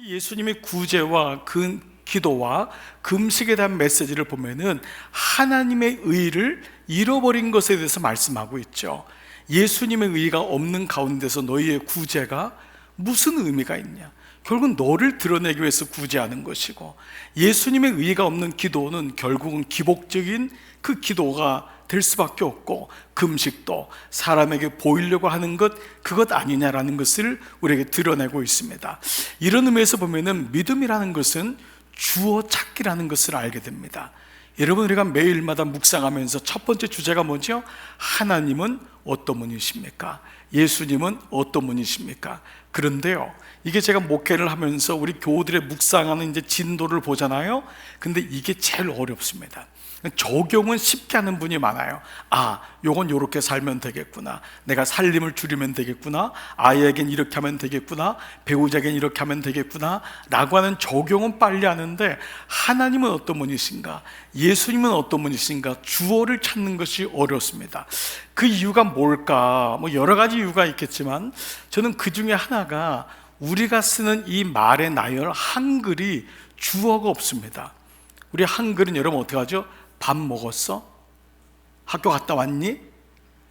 예수님의 구제와 그 기도와 금식에 대한 메시지를 보면은 하나님의 의를 잃어버린 것에 대해서 말씀하고 있죠. 예수님의 의가 없는 가운데서 너희의 구제가 무슨 의미가 있냐? 결국은 너를 드러내기 위해서 구제하는 것이고, 예수님의 의가 없는 기도는 결국은 기복적인 그 기도가 될 수밖에 없고, 금식도 사람에게 보이려고 하는 그것 아니냐라는 것을 우리에게 드러내고 있습니다. 이런 의미에서 보면은 믿음이라는 것은 주어 찾기라는 것을 알게 됩니다. 여러분, 우리가 매일마다 묵상하면서 첫 번째 주제가 뭐죠? 하나님은 어떤 분이십니까? 예수님은 어떤 분이십니까? 그런데요, 이게 제가 목회를 하면서 우리 교우들의 묵상하는 이제 진도를 보잖아요. 근데 이게 제일 어렵습니다. 적용은 쉽게 하는 분이 많아요. 요건 요렇게 살면 되겠구나, 내가 살림을 줄이면 되겠구나, 아이에겐 이렇게 하면 되겠구나, 배우자에겐 이렇게 하면 되겠구나 라고 하는 적용은 빨리 하는데, 하나님은 어떤 분이신가, 예수님은 어떤 분이신가, 주어를 찾는 것이 어렵습니다. 그 이유가 뭘까? 여러 가지 이유가 있겠지만, 저는 그 중에 하나가 우리가 쓰는 이 말의 나열 한글이 주어가 없습니다. 우리 한글은 여러분 어떻게 하죠? 밥 먹었어? 학교 갔다 왔니?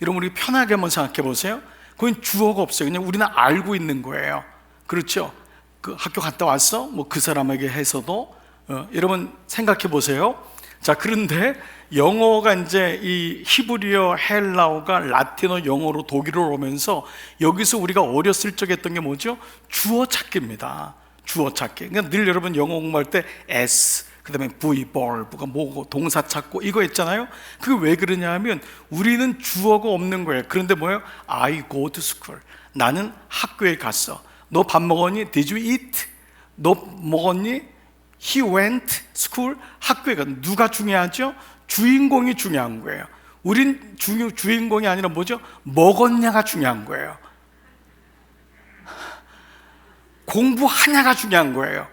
여러분, 우리 편하게 한번 생각해 보세요. 그건 주어가 없어요. 그냥 우리는 알고 있는 거예요. 그렇죠? 그 학교 갔다 왔어? 그 사람에게 해서도 여러분 생각해 보세요. 자, 그런데 영어가 이제 이 히브리어, 헬라어가 라틴어, 영어로 독일어로 오면서 여기서 우리가 어렸을 적에 했던 게 뭐죠? 주어 찾기입니다. 주어 찾기. 그러니까 늘 여러분 영어 공부할 때 S, 그 다음에 V, verb가 뭐고, 동사 찾고 이거 했잖아요. 그게 왜 그러냐 하면 우리는 주어가 없는 거예요. 그런데 뭐예요? I go to school. 나는 학교에 갔어. 너 밥 먹었니? Did you eat? 너 먹었니? He went school. 학교에 가. 누가 중요하죠? 주인공이 중요한 거예요. 우린 주인공이 아니라 뭐죠? 먹었냐가 중요한 거예요. 공부하냐가 중요한 거예요.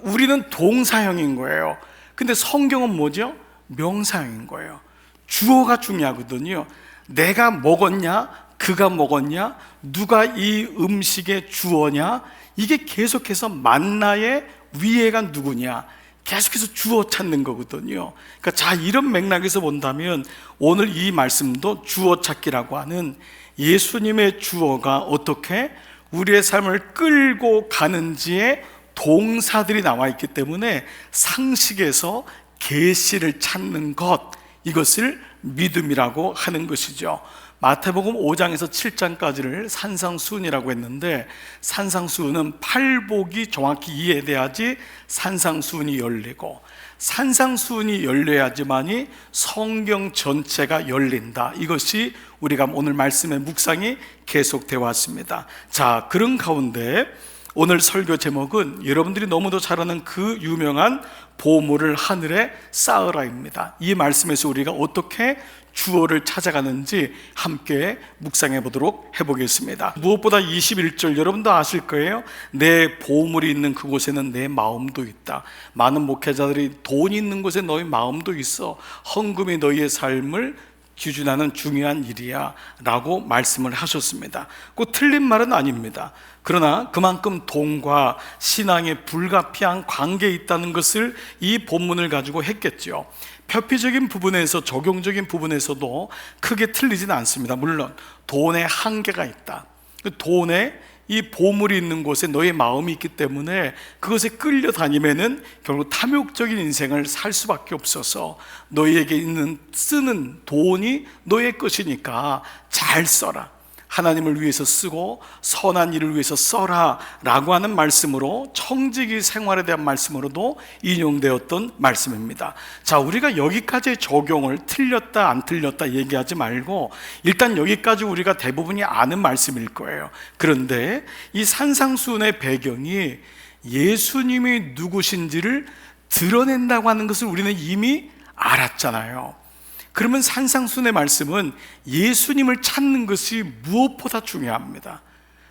우리는 동사형인 거예요. 근데 성경은 뭐죠? 명사형인 거예요. 주어가 중요하거든요. 내가 먹었냐, 그가 먹었냐, 누가 이 음식의 주어냐, 이게 계속해서 만나의 위에가 누구냐, 계속해서 주어 찾는 거거든요. 그러니까 자, 이런 맥락에서 본다면 오늘 이 말씀도 주어 찾기라고 하는 예수님의 주어가 어떻게 우리의 삶을 끌고 가는지에 동사들이 나와 있기 때문에 상식에서 계시를 찾는 것, 이것을 믿음이라고 하는 것이죠. 마태복음 5장에서 7장까지를 산상수훈이라고 했는데, 산상수훈은 팔복이 정확히 이해돼야지 산상수훈이 열리고, 산상수훈이 열려야지만이 성경 전체가 열린다. 이것이 우리가 오늘 말씀의 묵상이 계속되어 왔습니다. 자, 그런 가운데 오늘 설교 제목은 여러분들이 너무도 잘 아는 그 유명한 보물을 하늘에 쌓으라입니다. 이 말씀에서 우리가 어떻게 주어를 찾아가는지 함께 묵상해 보도록 해보겠습니다. 무엇보다 21절 여러분도 아실 거예요. 내 보물이 있는 그곳에는 내 마음도 있다. 많은 목회자들이 돈이 있는 곳에 너희 마음도 있어. 헌금이 너희의 삶을 기준하는 중요한 일이야 라고 말씀을 하셨습니다. 꼭 틀린 말은 아닙니다. 그러나 그만큼 돈과 신앙에 불가피한 관계에 있다는 것을 이 본문을 가지고 했겠죠. 표피적인 부분에서, 적용적인 부분에서도 크게 틀리지는 않습니다. 물론 돈에 한계가 있다. 돈에 이 보물이 있는 곳에 너의 마음이 있기 때문에 그것에 끌려다니면은 결국 탐욕적인 인생을 살 수밖에 없어서, 너희에게 있는 쓰는 돈이 너의 것이니까 잘 써라, 하나님을 위해서 쓰고 선한 일을 위해서 써라 라고 하는 말씀으로, 청지기 생활에 대한 말씀으로도 인용되었던 말씀입니다. 자, 우리가 여기까지의 적용을 틀렸다 안 틀렸다 얘기하지 말고 일단 여기까지 우리가 대부분이 아는 말씀일 거예요. 그런데 이 산상수훈의 배경이 예수님이 누구신지를 드러낸다고 하는 것을 우리는 이미 알았잖아요. 그러면 산상수훈의 말씀은 예수님을 찾는 것이 무엇보다 중요합니다.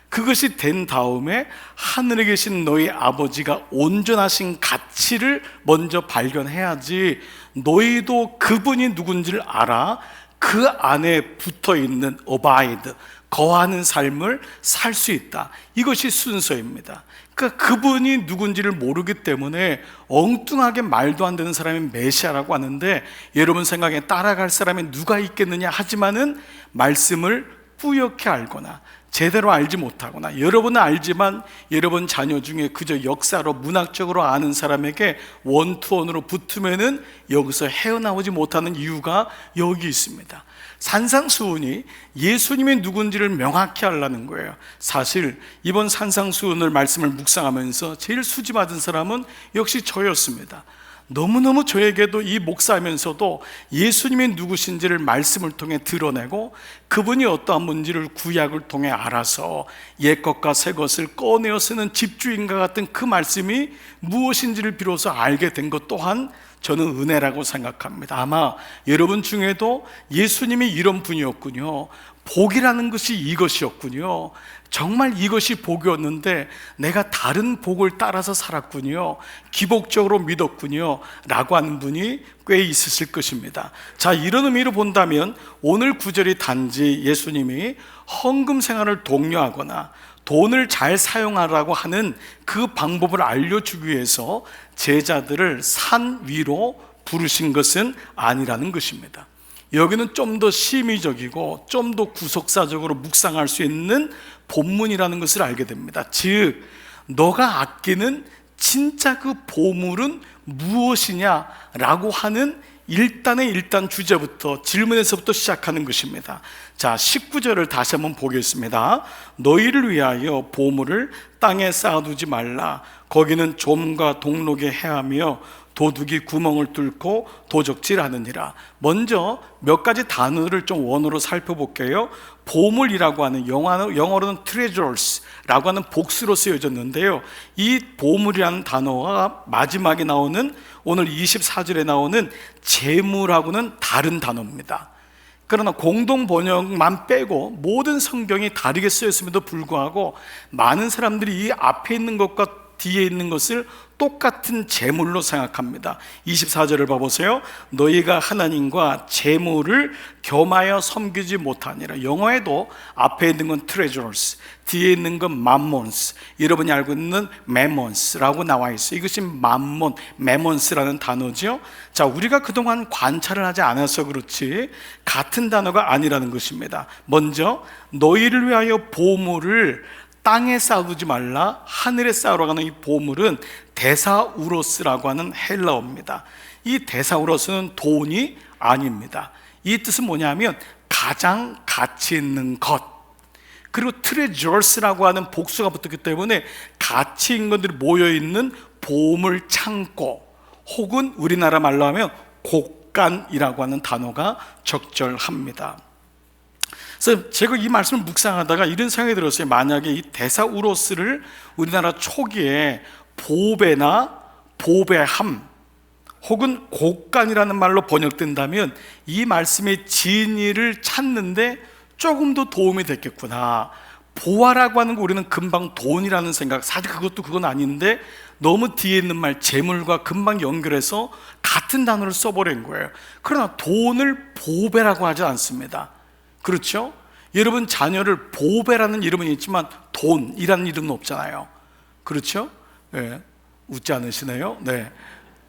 그것이 된 다음에 하늘에 계신 너희 아버지가 온전하신 가치를 먼저 발견해야지 너희도 그분이 누군지를 알아 그 안에 붙어있는 abide, 거하는 삶을 살 수 있다. 이것이 순서입니다. 그러니까 그분이 누군지를 모르기 때문에 엉뚱하게 말도 안 되는 사람이 메시아라고 하는데, 여러분 생각에 따라갈 사람이 누가 있겠느냐 하지만은 말씀을 뿌옇게 알거나 제대로 알지 못하거나, 여러분은 알지만 여러분 자녀 중에 그저 역사로 문학적으로 아는 사람에게 원투원으로 붙으면은 여기서 헤어나오지 못하는 이유가 여기 있습니다. 산상수훈이 예수님이 누군지를 명확히 알라는 거예요. 사실 이번 산상수훈을 말씀을 묵상하면서 제일 수지 맞은 사람은 역시 저였습니다. 너무너무 저에게도 이 목사하면서도 예수님이 누구신지를 말씀을 통해 드러내고 그분이 어떠한 분인지를 구약을 통해 알아서 옛것과 새것을 꺼내어 쓰는 집주인과 같은 그 말씀이 무엇인지를 비로소 알게 된 것 또한 저는 은혜라고 생각합니다. 아마 여러분 중에도 예수님이 이런 분이었군요, 복이라는 것이 이것이었군요, 정말 이것이 복이었는데 내가 다른 복을 따라서 살았군요, 기복적으로 믿었군요 라고 하는 분이 꽤 있으실 것입니다. 자, 이런 의미로 본다면 오늘 구절이 단지 예수님이 헌금 생활을 독려하거나 돈을 잘 사용하라고 하는 그 방법을 알려주기 위해서 제자들을 산 위로 부르신 것은 아니라는 것입니다. 여기는 좀 더 심의적이고 좀 더 구속사적으로 묵상할 수 있는 본문이라는 것을 알게 됩니다. 즉, 너가 아끼는 진짜 그 보물은 무엇이냐라고 하는 일단 주제부터, 질문에서부터 시작하는 것입니다. 자, 19절을 다시 한번 보겠습니다. 너희를 위하여 보물을 땅에 쌓아두지 말라. 거기는 좀과 동록이 해하며 도둑이 구멍을 뚫고 도적질하느니라. 먼저 몇 가지 단어를 좀 원어로 살펴볼게요. 보물이라고 하는, 영어로는 treasures라고 하는 복수로 쓰여졌는데요, 이 보물이라는 단어가 마지막에 나오는 오늘 24절에 나오는 재물하고는 다른 단어입니다. 그러나 공동 번역만 빼고 모든 성경이 다르게 쓰였음에도 불구하고 많은 사람들이 이 앞에 있는 것과 뒤에 있는 것을 똑같은 재물로 생각합니다. 24절을 봐보세요. 너희가 하나님과 재물을 겸하여 섬기지 못하니라. 영어에도 앞에 있는 건 treasures, 뒤에 있는 건 mammons, 여러분이 알고 있는 mammons라고 나와 있어요. 이것이 mammon, mammons라는 단어죠. 자, 우리가 그동안 관찰을 하지 않아서 그렇지 같은 단어가 아니라는 것입니다. 먼저 너희를 위하여 보물을 땅에 쌓아두지 말라. 하늘에 쌓으러 가는 이 보물은 데사우로스라고 하는 헬라어입니다. 이 데사우로스는 돈이 아닙니다. 이 뜻은 뭐냐면 가장 가치 있는 것. 그리고 트레저스라고 하는 복수가 붙었기 때문에 가치 있는 것들이 모여있는 보물 창고, 혹은 우리나라 말로 하면 곡간이라고 하는 단어가 적절합니다. 그래서 제가 이 말씀을 묵상하다가 이런 생각이 들었어요. 만약에 이 데사우로스를 우리나라 초기에 보배나 보배함 혹은 곡간이라는 말로 번역된다면 이 말씀의 진의를 찾는데 조금 더 도움이 됐겠구나. 보화라고 하는 거 우리는 금방 돈이라는 생각, 사실 그건 아닌데 너무 뒤에 있는 말 재물과 금방 연결해서 같은 단어를 써버린 거예요. 그러나 돈을 보배라고 하지 않습니다. 그렇죠? 여러분 자녀를 보배라는 이름은 있지만 돈이라는 이름은 없잖아요. 그렇죠? 네. 웃지 않으시네요. 네.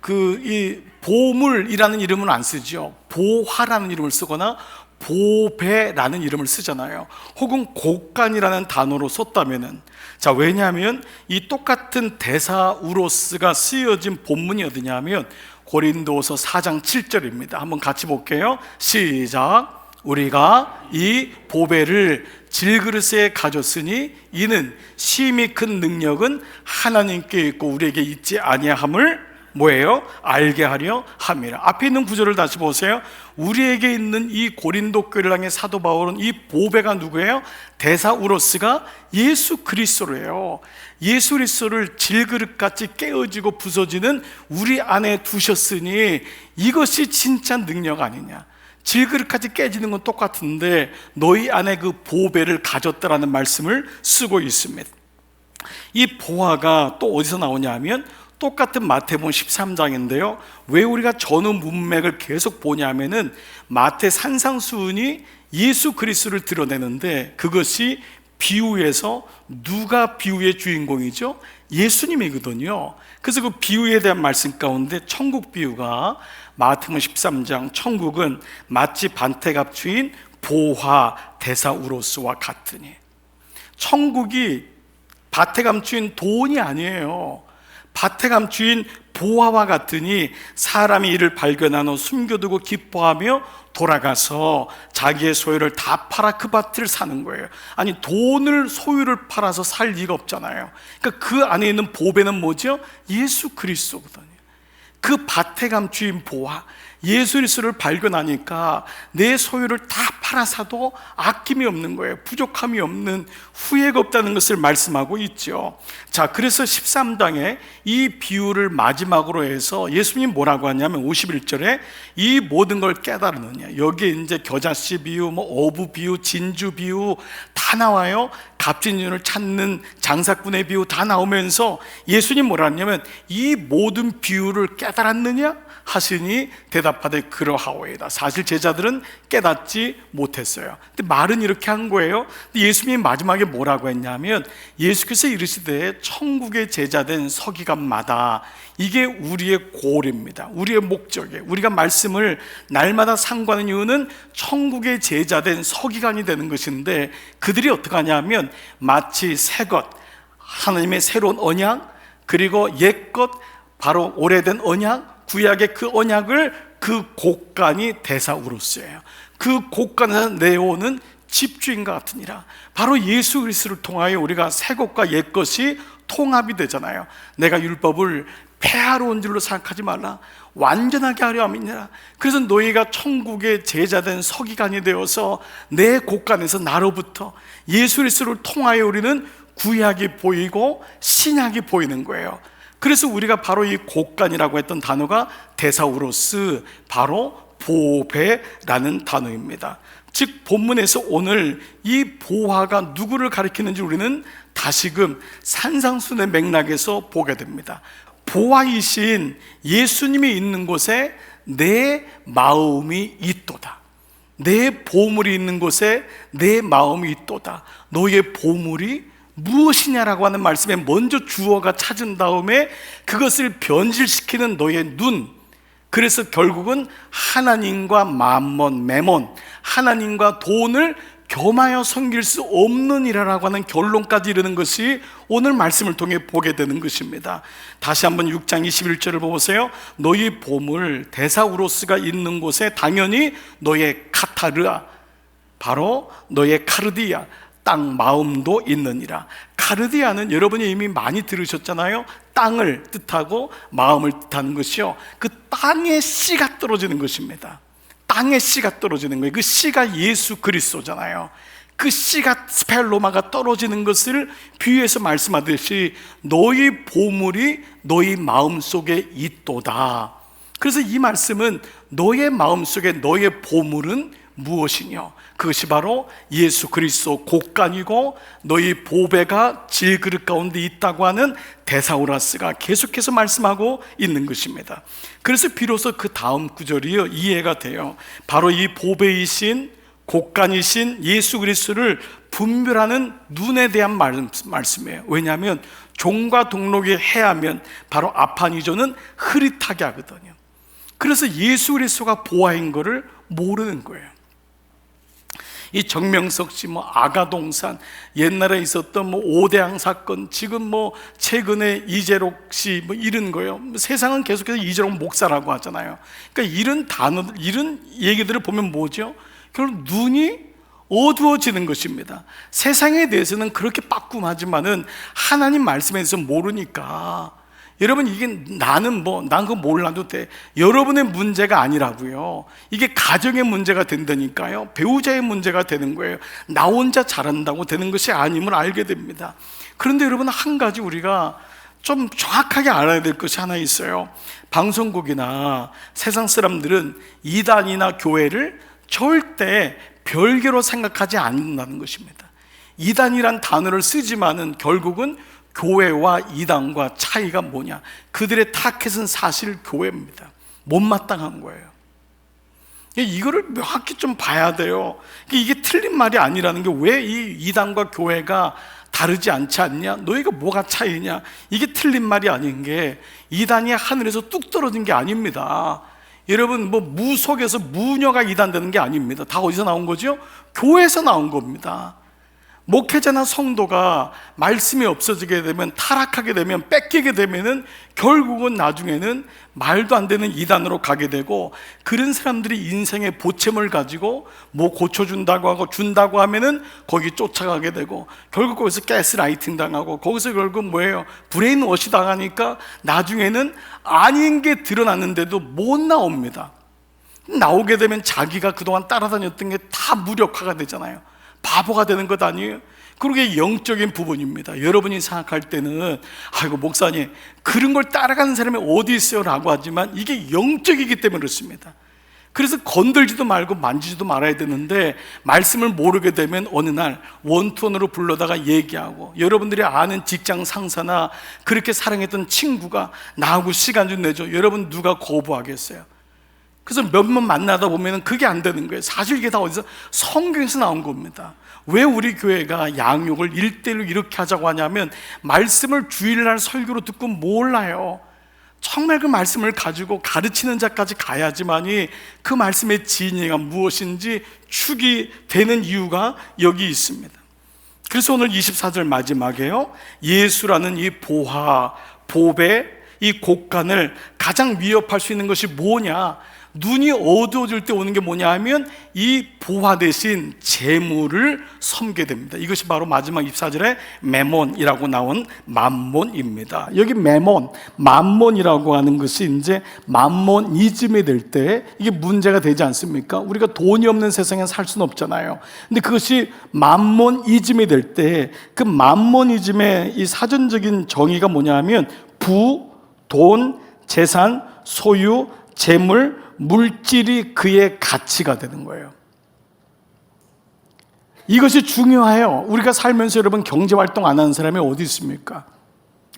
이 보물이라는 이름은 안 쓰죠. 보화라는 이름을 쓰거나 보배라는 이름을 쓰잖아요. 혹은 곡간이라는 단어로 썼다면은, 자, 왜냐하면 이 똑같은 데사우로스가 쓰여진 본문이 어디냐면 고린도서 4장 7절입니다. 한번 같이 볼게요. 시작. 우리가 이 보배를 질그릇에 가졌으니 이는 심히 큰 능력은 하나님께 있고 우리에게 있지 아니함을 뭐예요? 알게 하려 함이라. 앞에 있는 구절을 다시 보세요. 우리에게 있는 이 고린도 교회를 향해 사도 바울은 이 보배가 누구예요? 데사우로스가 예수 그리스도예요. 예수 그리스도를 질그릇같이 깨어지고 부서지는 우리 안에 두셨으니 이것이 진짜 능력 아니냐. 질그릇같이 깨지는 건 똑같은데 너희 안에 그 보배를 가졌다라는 말씀을 쓰고 있습니다. 이 보화가 또 어디서 나오냐 하면 똑같은 마태복음 13장인데요 왜 우리가 전후 문맥을 계속 보냐면은 마태 산상수훈이 예수 그리스도를 드러내는데 그것이 비유에서 누가 비유의 주인공이죠? 예수님이거든요. 그래서 그 비유에 대한 말씀 가운데 천국 비유가 마태복음 13장, 천국은 마치 반태갑주인 보화 데사우로스와 같으니, 천국이 밭에 감추인 돈이 아니에요. 밭에 감추인 보화와 같으니 사람이 이를 발견한 후 숨겨두고 기뻐하며 돌아가서 자기의 소유를 다 팔아 그 밭을 사는 거예요. 아니, 돈을, 소유를 팔아서 살 리가 없잖아요. 그러니까 그 안에 있는 보배는 뭐죠? 예수 그리스도거든요. 그 밭에 감추인 보화, 예수 그리스도를 발견하니까 내 소유를 다 팔아사도 아낌이 없는 거예요. 부족함이 없는, 후회가 없다는 것을 말씀하고 있죠. 자, 그래서 13장에 이 비유를 마지막으로 해서 예수님 뭐라고 하냐면 51절에 이 모든 걸 깨달으느냐, 여기에 이제 겨자씨 비유, 어부 비유, 진주 비유 다 나와요. 갑진년을 찾는 장사꾼의 비유 다 나오면서 예수님 뭐라 하냐면 이 모든 비유를 깨달았느냐 하시니 대답하되 그러하오이다. 사실 제자들은 깨닫지 못했어요. 근데 말은 이렇게 한 거예요. 근데 예수님이 마지막에 뭐라고 했냐면 예수께서 이르시되 천국의 제자된 서기관마다, 이게 우리의 골입니다. 우리의 목적이에요. 우리가 말씀을 날마다 상고하는 이유는 천국의 제자된 서기관이 되는 것인데, 그들이 어떻게 하냐면 마치 새것, 하나님의 새로운 언약, 그리고 옛것, 바로 오래된 언약, 구약의 그 언약을, 그 곡간이 데사우로스예요. 그 곡간에서 내오는 집주인과 같으니라. 바로 예수 그리스도를 통하여 우리가 새 것과 옛 것이 통합이 되잖아요. 내가 율법을 폐하러 온 줄로 생각하지 말라, 완전하게 하려 함이니라. 그래서 너희가 천국의 제자된 서기관이 되어서 내 곡간에서 나로부터 예수 그리스도를 통하여 우리는 구약이 보이고 신약이 보이는 거예요. 그래서 우리가 바로 이 곡간이라고 했던 단어가 데사우로스, 바로 보배라는 단어입니다. 즉 본문에서 오늘 이 보화가 누구를 가리키는지 우리는 다시금 산상순의 맥락에서 보게 됩니다. 보화이신 예수님이 있는 곳에 내 마음이 있도다. 내 보물이 있는 곳에 내 마음이 있도다. 너의 보물이 무엇이냐라고 하는 말씀에 먼저 주어가 찾은 다음에 그것을 변질시키는 너의 눈, 그래서 결국은 하나님과 맘몬, 매몬, 하나님과 돈을 겸하여 섬길 수 없느니라라고 하는 결론까지 이르는 것이 오늘 말씀을 통해 보게 되는 것입니다. 다시 한번 6장 21절을 보세요. 너희 보물 데사우로스가 있는 곳에 당연히 너의 카타르아, 바로 너의 카르디아, 땅 마음도 있느니라. 카르디아는 여러분이 이미 많이 들으셨잖아요. 땅을 뜻하고 마음을 뜻하는 것이요, 그 땅의 씨가 떨어지는 것입니다. 땅의 씨가 떨어지는 거예요. 그 씨가 예수 그리스도잖아요. 그 씨가 스펠로마가 떨어지는 것을 비유해서 말씀하듯이 너희 보물이 너희 마음속에 있도다. 그래서 이 말씀은 너의 마음속에 너의 보물은 무엇이냐, 그것이 바로 예수 그리스도 곡간이고 너희 보배가 질그릇 가운데 있다고 하는 데사우라스가 계속해서 말씀하고 있는 것입니다. 그래서 비로소 그 다음 구절이 이해가 돼요. 바로 이 보배이신 곡간이신 예수 그리스도를 분별하는 눈에 대한 말씀이에요. 왜냐하면 종과 동록이 해하면 바로 아파니조는 흐릿하게 하거든요. 그래서 예수 그리스도가 보아인 것을 모르는 거예요. 이 정명석 씨, 아가동산, 옛날에 있었던 오대양 사건, 지금 최근에 이재록 씨 이런 거예요. 세상은 계속해서 이재록 목사라고 하잖아요. 그러니까 이런 단어들, 이런 얘기들을 보면 뭐죠? 결국 눈이 어두워지는 것입니다. 세상에 대해서는 그렇게 빠꿈하지만은 하나님 말씀에 대해서 모르니까, 여러분, 이게 난 그거 몰라도 돼. 여러분의 문제가 아니라고요. 이게 가정의 문제가 된다니까요. 배우자의 문제가 되는 거예요. 나 혼자 잘한다고 되는 것이 아님을 알게 됩니다. 그런데 여러분, 한 가지 우리가 좀 정확하게 알아야 될 것이 하나 있어요. 방송국이나 세상 사람들은 이단이나 교회를 절대 별개로 생각하지 않는다는 것입니다. 이단이란 단어를 쓰지만은 결국은 교회와 이단과 차이가 뭐냐? 그들의 타켓은 사실 교회입니다. 못마땅한 거예요. 이거를 명확히 좀 봐야 돼요. 이게 틀린 말이 아니라는 게, 왜 이 이단과 교회가 다르지 않지 않냐? 너희가 뭐가 차이냐? 이게 틀린 말이 아닌 게, 이단이 하늘에서 뚝 떨어진 게 아닙니다. 여러분, 무 속에서 무녀가 이단되는 게 아닙니다. 다 어디서 나온 거죠? 교회에서 나온 겁니다. 목회자나 성도가 말씀이 없어지게 되면, 타락하게 되면, 뺏기게 되면은 결국은 나중에는 말도 안 되는 이단으로 가게 되고, 그런 사람들이 인생의 보챔을 가지고 뭐 고쳐준다고 하고 준다고 하면은 거기 쫓아가게 되고, 결국 거기서 가스라이팅 당하고, 거기서 결국 뭐예요? 브레인워시 당하니까 나중에는 아닌 게 드러났는데도 못 나옵니다. 나오게 되면 자기가 그동안 따라다녔던 게 다 무력화가 되잖아요. 바보가 되는 것 아니에요? 그게 영적인 부분입니다. 여러분이 생각할 때는 아이고 목사님, 그런 걸 따라가는 사람이 어디 있어요? 라고 하지만 이게 영적이기 때문에 그렇습니다. 그래서 건들지도 말고 만지지도 말아야 되는데, 말씀을 모르게 되면 어느 날 원투원으로 불러다가 얘기하고, 여러분들이 아는 직장 상사나 그렇게 사랑했던 친구가 나하고 시간 좀 내줘, 여러분 누가 거부하겠어요? 그래서 몇 번 만나다 보면 그게 안 되는 거예요. 사실 이게 다 어디서? 성경에서 나온 겁니다. 왜 우리 교회가 양육을 1대1로 이렇게 하자고 하냐면, 말씀을 주일날 설교로 듣고 몰라요. 정말 그 말씀을 가지고 가르치는 자까지 가야지만이 그 말씀의 진리가 무엇인지 축이 되는 이유가 여기 있습니다. 그래서 오늘 24절 마지막에요, 예수라는 이 보화, 보배, 이 곡간을 가장 위협할 수 있는 것이 뭐냐? 눈이 어두워질 때 오는 게 뭐냐 하면, 이 보화 대신 재물을 섬게 됩니다. 이것이 바로 마지막 24절에 메몬이라고 나온 맘몬입니다. 여기 메몬, 맘몬이라고 하는 것이 이제 맘몬이즘이 될 때 이게 문제가 되지 않습니까? 우리가 돈이 없는 세상에 살 수는 없잖아요. 근데 그것이 맘몬이즘이 될 때, 그 맘몬이즘의 이 사전적인 정의가 뭐냐 하면, 부, 돈, 재산, 소유, 재물, 물질이 그의 가치가 되는 거예요. 이것이 중요해요. 우리가 살면서 여러분 경제활동 안 하는 사람이 어디 있습니까?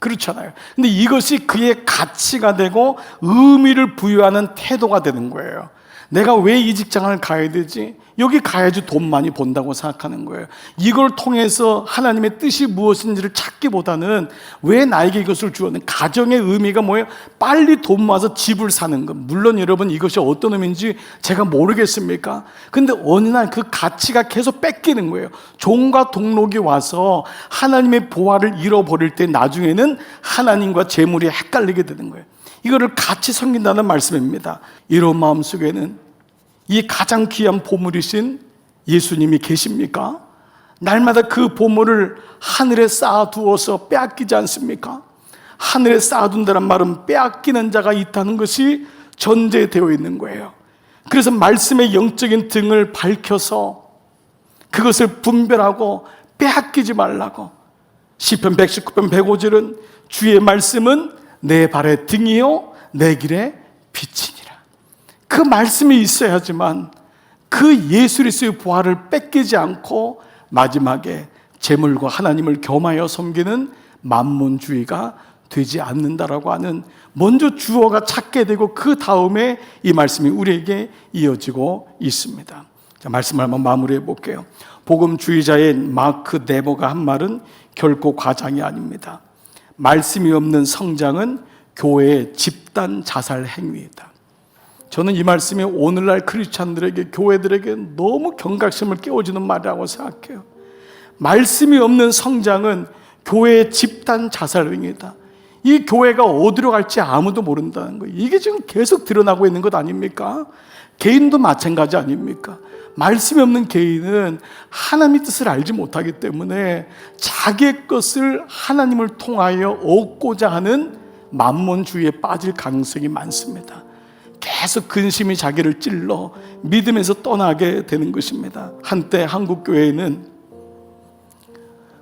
그렇잖아요. 근데 이것이 그의 가치가 되고 의미를 부여하는 태도가 되는 거예요. 내가 왜 이 직장을 가야 되지? 여기 가야지 돈 많이 번다고 생각하는 거예요. 이걸 통해서 하나님의 뜻이 무엇인지를 찾기보다는, 왜 나에게 이것을 주었는, 가정의 의미가 뭐예요? 빨리 돈 모아서 집을 사는 것. 물론 여러분 이것이 어떤 의미인지 제가 모르겠습니까? 근데 어느 날 그 가치가 계속 뺏기는 거예요. 종과 동록이 와서 하나님의 보화를 잃어버릴 때 나중에는 하나님과 재물이 헷갈리게 되는 거예요. 이거를 같이 섬긴다는 말씀입니다. 이런 마음속에는 이 가장 귀한 보물이신 예수님이 계십니까? 날마다 그 보물을 하늘에 쌓아두어서 빼앗기지 않습니까? 하늘에 쌓아둔다는 말은 빼앗기는 자가 있다는 것이 전제되어 있는 거예요. 그래서 말씀의 영적인 등을 밝혀서 그것을 분별하고 빼앗기지 말라고. 시편 119편 105절은 주의 말씀은 내 발의 등이요 내 길의 빛이니라. 그 말씀이 있어야지만 그 예수 그리스도의 보화를 뺏기지 않고 마지막에 재물과 하나님을 겸하여 섬기는 만몬주의가 되지 않는다라고 하는, 먼저 주어가 찾게 되고 그 다음에 이 말씀이 우리에게 이어지고 있습니다. 자, 말씀을 한번 마무리해 볼게요. 복음주의자인 마크 네버가 한 말은 결코 과장이 아닙니다. 말씀이 없는 성장은 교회의 집단 자살 행위이다. 저는 이 말씀이 오늘날 크리스찬들에게, 교회들에게 너무 경각심을 깨워주는 말이라고 생각해요. 말씀이 없는 성장은 교회의 집단 자살 행위이다. 이 교회가 어디로 갈지 아무도 모른다는 거예요. 이게 지금 계속 드러나고 있는 것 아닙니까? 개인도 마찬가지 아닙니까? 말씀이 없는 개인은 하나님의 뜻을 알지 못하기 때문에 자기의 것을 하나님을 통하여 얻고자 하는 만몬주의에 빠질 가능성이 많습니다. 계속 근심이 자기를 찔러 믿음에서 떠나게 되는 것입니다. 한때 한국교회에는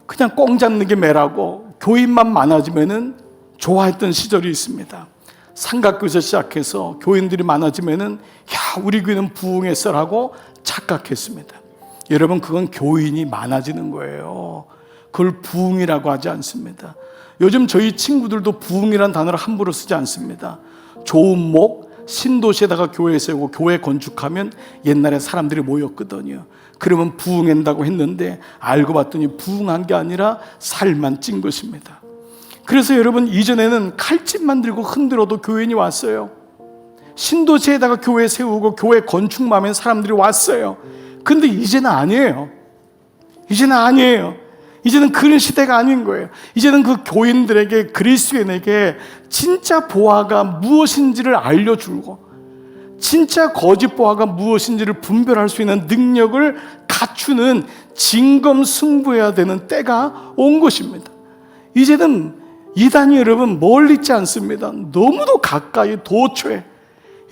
그냥 꽁 잡는 게 매라고 교인만 많아지면은 좋아했던 시절이 있습니다. 삼각교에서 시작해서 교인들이 많아지면은 야, 우리 교회는 부흥했어라고 착각했습니다. 여러분, 그건 교인이 많아지는 거예요. 그걸 부흥이라고 하지 않습니다. 요즘 저희 친구들도 부흥이라는 단어를 함부로 쓰지 않습니다. 좋은 목, 신도시에다가 교회 세우고 교회 건축하면 옛날에 사람들이 모였거든요. 그러면 부흥한다고 했는데 알고 봤더니 부흥한 게 아니라 살만 찐 것입니다. 그래서 여러분, 이전에는 칼집만 들고 흔들어도 교인이 왔어요. 신도시에다가 교회 세우고 교회 건축만 하면 사람들이 왔어요. 근데 이제는 아니에요. 이제는 그런 시대가 아닌 거예요. 이제는 그 교인들에게, 그리스도인에게 진짜 보화가 무엇인지를 알려주고, 진짜 거짓 보화가 무엇인지를 분별할 수 있는 능력을 갖추는 진검승부해야 되는 때가 온 것입니다. 이제는 이단이 여러분 멀리 있지 않습니다. 너무도 가까이 도처에.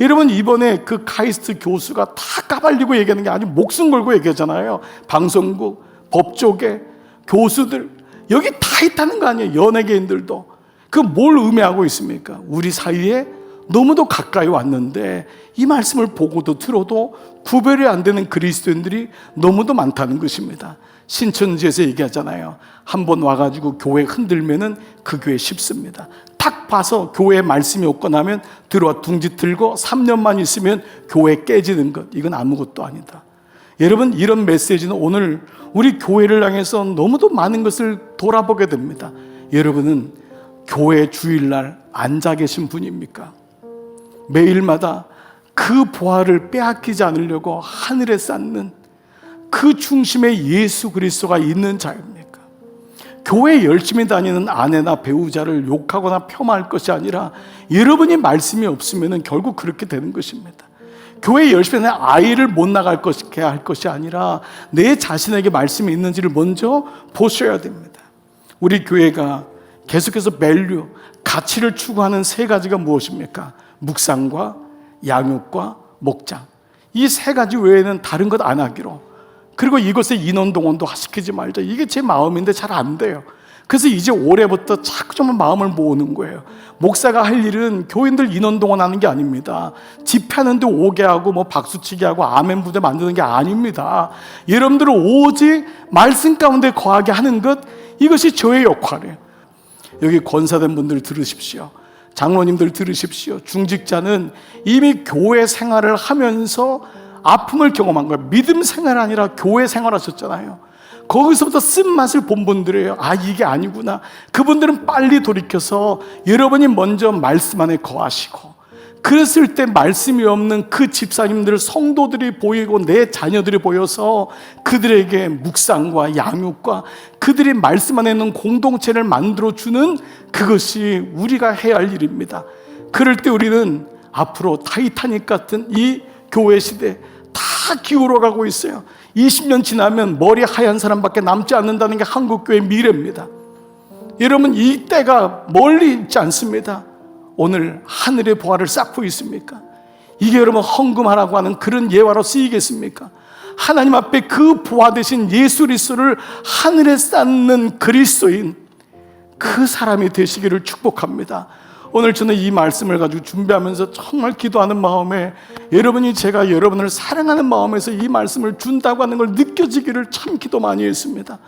여러분, 이번에 그 카이스트 교수가 다 까발리고 얘기하는 게 아니고 목숨 걸고 얘기하잖아요. 방송국, 법조계, 교수들 여기 다 있다는 거 아니에요. 연예계인들도. 그 뭘 의미하고 있습니까? 우리 사이에 너무도 가까이 왔는데 이 말씀을 보고도 들어도 구별이 안 되는 그리스도인들이 너무도 많다는 것입니다. 신천지에서 얘기하잖아요. 한번 와가지고 교회 흔들면은 그 교회 쉽습니다. 딱 봐서 교회에 말씀이 없고 나면 들어와 둥지 틀고 3년만 있으면 교회 깨지는 것, 이건 아무것도 아니다. 여러분, 이런 메시지는 오늘 우리 교회를 향해서 너무도 많은 것을 돌아보게 됩니다. 여러분은 교회 주일날 앉아 계신 분입니까? 매일마다 그 보화를 빼앗기지 않으려고 하늘에 쌓는 그 중심에 예수 그리스도가 있는 자입니까? 교회 열심히 다니는 아내나 배우자를 욕하거나 폄하할 것이 아니라 여러분이 말씀이 없으면 결국 그렇게 되는 것입니다. 교회 열심히 다니는 아이를 못 나갈 것게 할 것이 아니라 내 자신에게 말씀이 있는지를 먼저 보셔야 됩니다. 우리 교회가 계속해서 밸류, 가치를 추구하는 세 가지가 무엇입니까? 묵상과 양육과 목장. 이 세 가지 외에는 다른 것 안 하기로. 그리고 이것에 인원 동원도 시키지 말자. 이게 제 마음인데 잘 안 돼요. 그래서 이제 올해부터 자꾸 좀 마음을 모으는 거예요. 목사가 할 일은 교인들 인원 동원하는 게 아닙니다. 집회하는데 오게 하고 뭐 박수치게 하고 아멘 부대 만드는 게 아닙니다. 여러분들은 오직 말씀 가운데 거하게 하는 것, 이것이 저의 역할이에요. 여기 권사된 분들 들으십시오. 장로님들 들으십시오. 중직자는 이미 교회 생활을 하면서 아픔을 경험한 거예요. 믿음 생활 아니라 교회 생활하셨잖아요. 거기서부터 쓴맛을 본 분들이에요. 아, 이게 아니구나. 그분들은 빨리 돌이켜서 여러분이 먼저 말씀 안에 거하시고, 그랬을 때 말씀이 없는 그 집사님들, 성도들이 보이고 내 자녀들이 보여서 그들에게 묵상과 양육과 그들이 말씀 안에 있는 공동체를 만들어주는, 그것이 우리가 해야 할 일입니다. 그럴 때 우리는 앞으로 타이타닉 같은 이 교회 시대 다 기울어가고 있어요. 20년 지나면 머리 하얀 사람밖에 남지 않는다는 게 한국교회의 미래입니다. 여러분, 이 때가 멀리 있지 않습니다. 오늘 하늘의 보화를 쌓고 있습니까? 이게 여러분 헌금하라고 하는 그런 예화로 쓰이겠습니까? 하나님 앞에 그 보화 되신 예수 그리스도를 하늘에 쌓는 그리스도인, 그 사람이 되시기를 축복합니다. 오늘 저는 이 말씀을 가지고 준비하면서 정말 기도하는 마음에, 여러분이 제가 여러분을 사랑하는 마음에서 이 말씀을 준다고 하는 걸 느껴지기를 참 기도 많이 했습니다.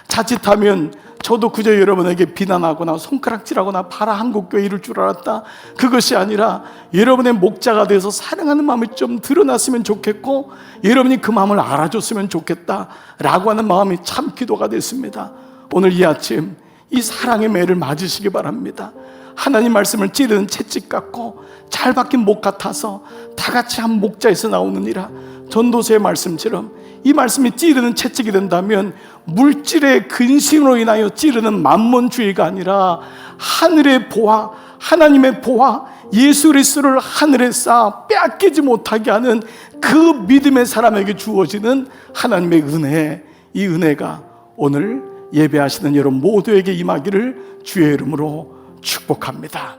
자칫하면 저도 그저 여러분에게 비난하거나 손가락질하거나 봐라 한국교회 이럴 줄 알았다, 그것이 아니라 여러분의 목자가 돼서 사랑하는 마음이 좀 드러났으면 좋겠고, 여러분이 그 마음을 알아줬으면 좋겠다라고 하는 마음이 참 기도가 됐습니다. 오늘 이 아침 이 사랑의 매를 맞으시기 바랍니다. 하나님 말씀을 찌르는 채찍 같고 잘 박힌 목 같아서 다 같이 한 목자에서 나오느니라. 전도서의 말씀처럼 이 말씀이 찌르는 채찍이 된다면 물질의 근심으로 인하여 찌르는 만몬주의가 아니라 하늘의 보화, 하나님의 보화, 예수 그리스도를 하늘에 쌓아 빼앗기지 못하게 하는 그 믿음의 사람에게 주어지는 하나님의 은혜, 이 은혜가 오늘 예배하시는 여러분 모두에게 임하기를 주의 이름으로 축복합니다.